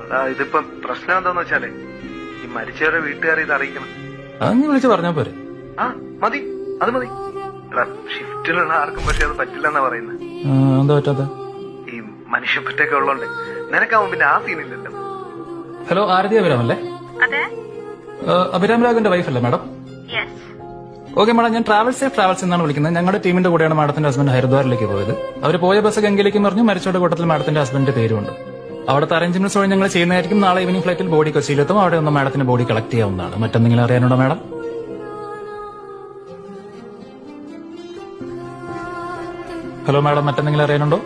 ഇതിപ്പം പ്രശ്നം എന്താന്ന് വെച്ചാലേ ഈ മരിച്ചവരുടെ വീട്ടുകാരെ ഇത് അറിയിക്കണം. അതങ്ങ് വിളിച്ച് പറഞ്ഞാ പോരെ. ആ മതി, അത് മതി. ഷിഫ്റ്റിലുള്ള ആർക്കും പക്ഷെ അത് പറ്റില്ലെന്നാ പറയുന്നത്. എന്താ പറ്റാത്ത? ഈ മനുഷ്യപ്പറ്റൊക്കെ ഉള്ളോണ്ട് നിനക്കാവും പിന്നെ ആ സീനില്ലല്ലോ. ഹലോ, ആരതി അഭിരാം അല്ലേ? അഭിരാം രാഘവന്റെ വൈഫല്ലേ മാഡം? ഓക്കെ മാഡം, ഞാൻ ട്രാവൽസ് എന്നാണ് വിളിക്കുന്നത്. ഞങ്ങളുടെ ടീമിന്റെ കൂടെയാണ് മാഡത്തിന്റെ ഹസ്ബൻഡ് ഹരിദ്വാറിലേക്ക് പോയത്. അവർ പോയ ബസ് ഗംഗയിലേക്ക് പറഞ്ഞു. മരിച്ചവരുടെ കൂട്ടത്തിൽ മാഡത്തിന്റെ ഹസ്ബൻഡിന്റെ പേരുണ്ട്. അവിടുത്തെ അറേഞ്ച്മെന്റ്സ് വഴി ഞങ്ങൾ ചെയ്യുന്നതായിരിക്കും. നാളെ ഈവനിംഗ് ഫ്ലൈറ്റിൽ ബോഡി കൊച്ചിയിലെത്തും. അവിടെ ഒന്ന് മാഡത്തിന്റെ ബോഡി കളക്ട് ചെയ്യാവുന്നതാണ്. മറ്റെന്തെങ്കിലും അറിയാനുണ്ടോ മാഡം? ഹലോ മാഡം, മറ്റെന്തെങ്കിലും അറിയാനുണ്ടോ?